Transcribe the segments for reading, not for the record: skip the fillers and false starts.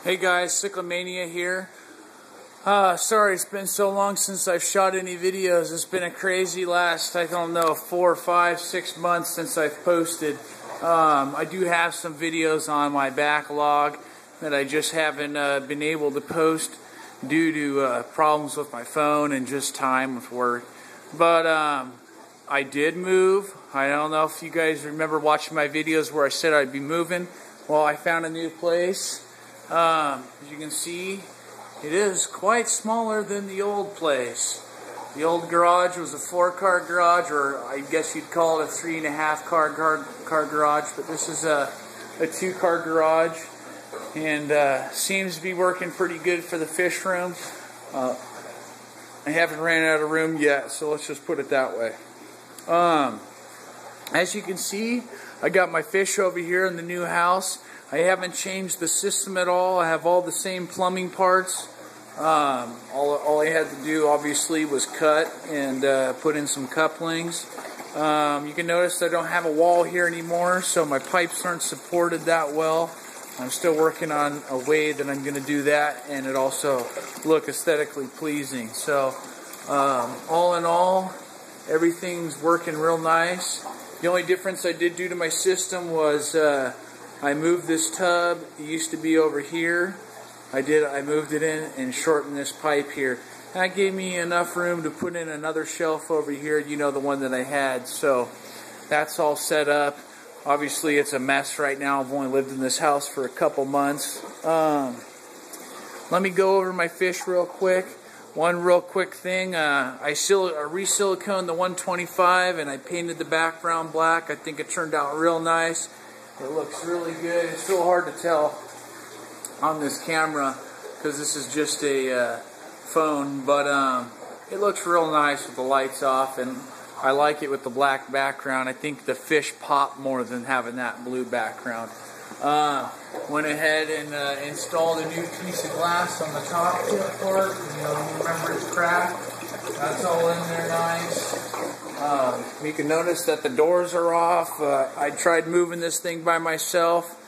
Hey guys, Cyclomania here. Sorry it's been so long since I've shot any videos. It's been a crazy last, I don't know, 4, 5, 6 months since I've posted. I do have some videos on my backlog that I just haven't been able to post due to problems with my phone and just time with work. But I did move. I don't know if you guys remember watching my videos where I said I'd be moving. Well, I found a new place. As you can see, it is quite smaller than the old place. The old garage was a 4-car garage, or I guess you'd call it a 3.5-car garage, but this is a 2-car garage, and seems to be working pretty good for the fish room. I haven't ran out of room yet, so let's just put it that way. As you can see, I got my fish over here in the new house. I haven't changed the system at all. I have all the same plumbing parts. All I had to do obviously was cut and put in some couplings. You can notice I don't have a wall here anymore, so my pipes aren't supported that well. I'm still working on a way that I'm going to do that, and it also look aesthetically pleasing. So all in all, everything's working real nice. The only difference I did do to my system was I moved this tub. It used to be over here. I moved it in and shortened this pipe here. That gave me enough room to put in another shelf over here, you know, the one that I had. So that's all set up. Obviously it's a mess right now. I've only lived in this house for a couple months. Let me go over my fish real quick. One real quick thing, I re-siliconed the 125 and I painted the background black. I think it turned out real nice. It looks really good. It's real hard to tell on this camera because this is just a phone, but it looks real nice with the lights off, and I like it with the black background. I think the fish pop more than having that blue background. Went ahead and installed a new piece of glass on the top tip part. You know, remember it's cracked. That's all in there nice. You can notice that the doors are off. I tried moving this thing by myself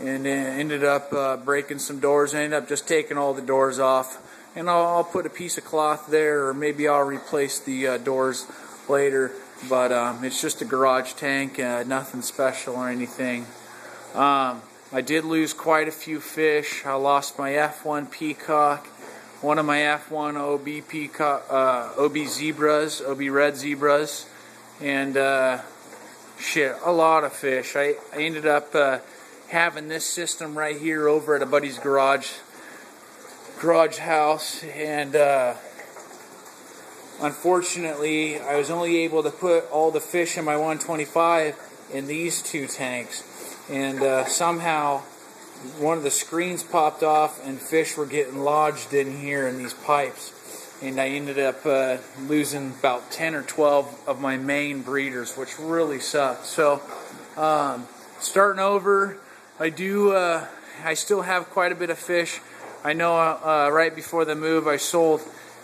and ended up breaking some doors. I ended up just taking all the doors off, and I'll put a piece of cloth there, or maybe I'll replace the doors later. But it's just a garage tank, nothing special or anything. I did lose quite a few fish. I lost my F1 peacock, one of my F1 OB peacock, OB zebras, OB red zebras, and a lot of fish. I ended up having this system right here over at a buddy's garage house, and unfortunately I was only able to put all the fish in my 125 in these 2 tanks, and somehow one of the screens popped off and fish were getting lodged in here in these pipes, and I ended up losing about 10 or 12 of my main breeders, which really sucked. So starting over, I still have quite a bit of fish. I know right before the move I sold,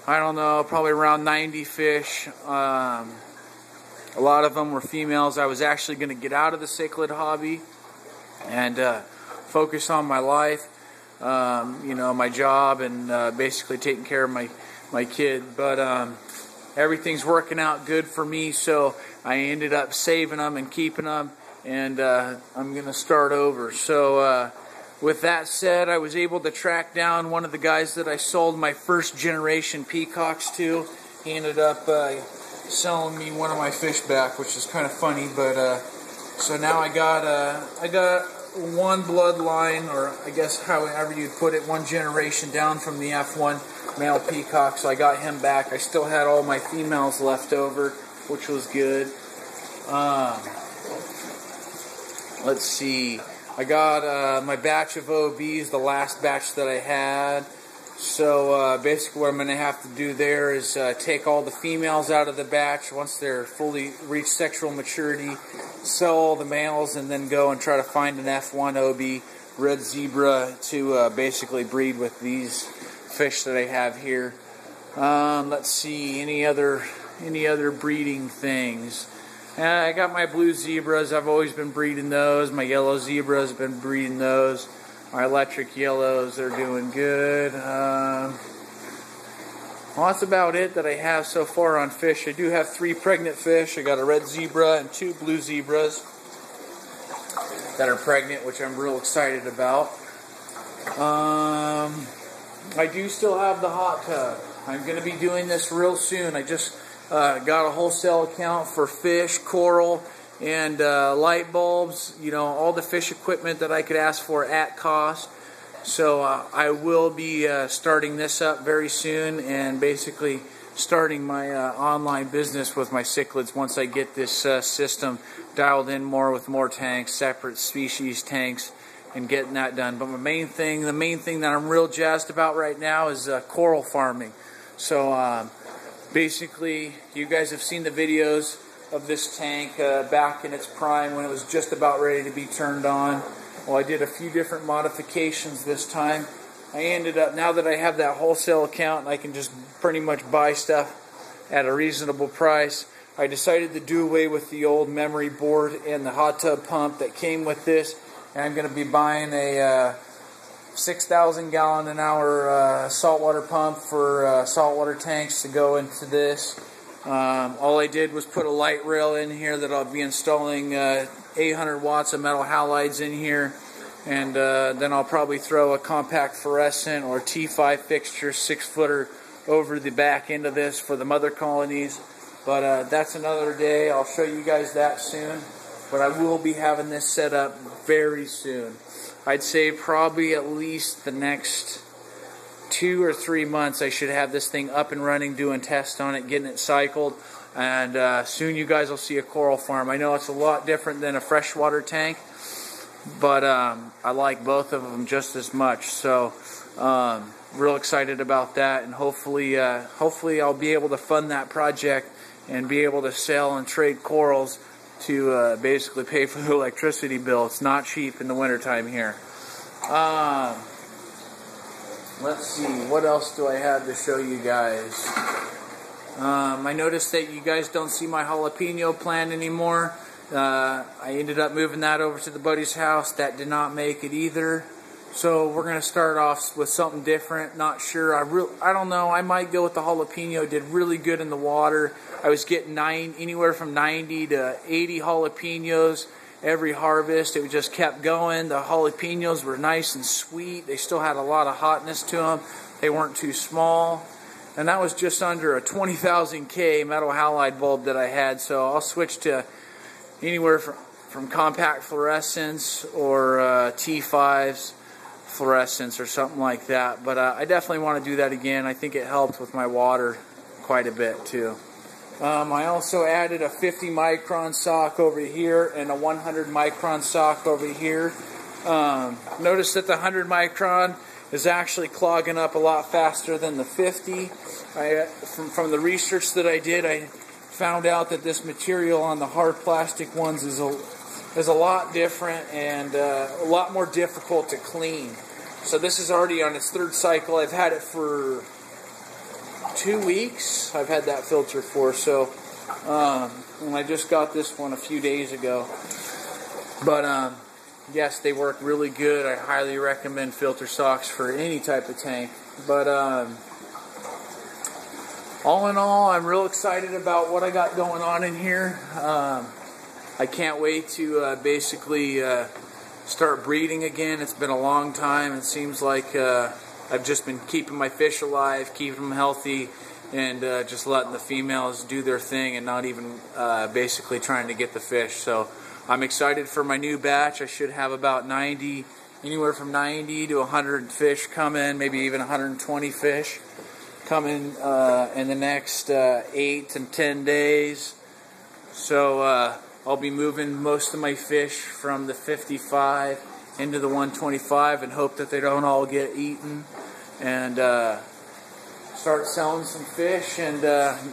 I don't know, probably around 90 fish. A lot of them were females. I was actually going to get out of the cichlid hobby and focus on my life, you know, my job, and basically taking care of my kid. But everything's working out good for me, so I ended up saving them and keeping them, and I'm going to start over. So with that said, I was able to track down one of the guys that I sold my first generation peacocks to. He ended up selling me one of my fish back, which is kind of funny. But so now I got one bloodline, or I guess however you'd put it, one generation down from the F1 male peacock. So I got him back. I still had all my females left over, which was good. Let's see. I got my batch of OBs, the last batch that I had. So basically what I'm going to have to do there is take all the females out of the batch once they're fully reached sexual maturity, sell all the males, and then go and try to find an F1 OB red zebra to basically breed with these fish that I have here. Let's see, any other breeding things. I got my blue zebras. I've always been breeding those. My yellow zebras have been breeding those. My electric yellows are doing good. Well, that's about it that I have so far on fish. I do have 3 pregnant fish. I got a red zebra and 2 blue zebras that are pregnant, which I'm real excited about. I do still have the hot tub. I'm going to be doing this real soon. I just got a wholesale account for fish, coral, and light bulbs. You know, all the fish equipment that I could ask for at cost. So I will be starting this up very soon and basically starting my online business with my cichlids once I get this system dialed in more with more tanks, separate species tanks, and getting that done. But the main thing that I'm real jazzed about right now is coral farming. So basically, you guys have seen the videos of this tank back in its prime when it was just about ready to be turned on. Well, I did a few different modifications this time. I ended up, now that I have that wholesale account and I can just pretty much buy stuff at a reasonable price, I decided to do away with the old memory board and the hot tub pump that came with this. And I'm going to be buying a 6,000 gallon an hour saltwater pump for saltwater tanks to go into this. All I did was put a light rail in here that I'll be installing 800 watts of metal halides in here, and then I'll probably throw a compact fluorescent or T5 fixture 6-footer over the back end of this for the mother colonies. But that's another day. I'll show you guys that soon. But I will be having this set up very soon. I'd say probably at least the next 2 or 3 months I should have this thing up and running, doing tests on it, getting it cycled, and soon you guys will see a coral farm. I know it's a lot different than a freshwater tank, but I like both of them just as much. So real excited about that, and hopefully I'll be able to fund that project and be able to sell and trade corals to basically pay for the electricity bill. It's not cheap in the wintertime here. Let's see, what else do I have to show you guys? I noticed that you guys don't see my jalapeno plant anymore. I ended up moving that over to the buddy's house. That did not make it either. So we're going to start off with something different. Not sure. I don't know. I might go with the jalapeno. It did really good in the water. I was getting anywhere from 90 to 80 jalapenos every harvest. It just kept going. The jalapenos were nice and sweet. They still had a lot of hotness to them. They weren't too small. And that was just under a 20,000 K metal halide bulb that I had. So I'll switch to anywhere from compact fluorescents or T5s fluorescents or something like that. But I definitely want to do that again. I think it helped with my water quite a bit too. I also added a 50 micron sock over here and a 100 micron sock over here. Notice that the 100 micron is actually clogging up a lot faster than the 50. From the research that I did, I found out that this material on the hard plastic ones is a lot different and a lot more difficult to clean. So this is already on its 3rd cycle. I've had it for 2 weeks. I've had that filter for. So and I just got this one a few days ago. But yes, they work really good. I highly recommend filter socks for any type of tank. But all in all, I'm real excited about what I got going on in here. I can't wait to basically start breeding again. It's been a long time. It seems like I've just been keeping my fish alive, keeping them healthy, and just letting the females do their thing and not even basically trying to get the fish. So I'm excited for my new batch. I should have about anywhere from 90 to 100 fish coming, maybe even 120 fish coming in the next 8 to 10 days. So I'll be moving most of my fish from the 55 into the 125 and hope that they don't all get eaten, and start selling some fish and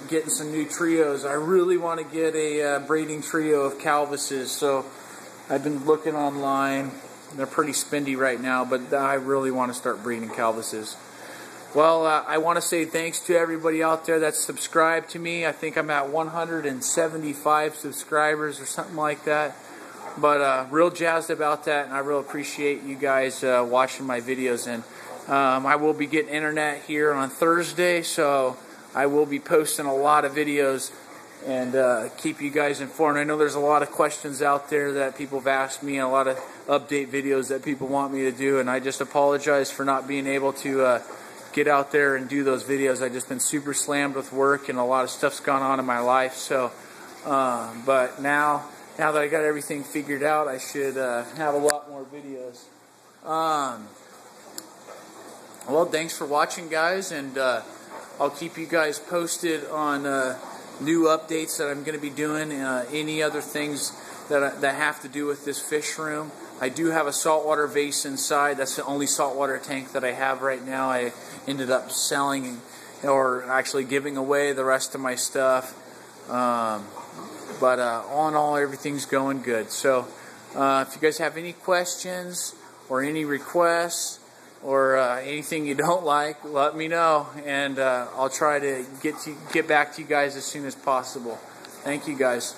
getting some new trios. I really want to get a breeding trio of Calvises, so I've been looking online. They're pretty spendy right now, but I really want to start breeding Calvises. Well, I want to say thanks to everybody out there that's subscribed to me. I think I'm at 175 subscribers or something like that. But real jazzed about that, and I really appreciate you guys watching my videos. And I will be getting internet here on Thursday, so I will be posting a lot of videos and keep you guys informed. I know there's a lot of questions out there that people have asked me, and a lot of update videos that people want me to do, and I just apologize for not being able to get out there and do those videos. I've just been super slammed with work, and a lot of stuff's gone on in my life. So, but now that I got everything figured out, I should have a lot more videos. Well, thanks for watching, guys, and I'll keep you guys posted on new updates that I'm going to be doing, any other things that have to do with this fish room. I do have a saltwater vase inside. That's the only saltwater tank that I have right now. I ended up selling or actually giving away the rest of my stuff. But all in all, everything's going good. So if you guys have any questions or any requests or anything you don't like, let me know, and I'll try to get back to you guys as soon as possible. Thank you, guys.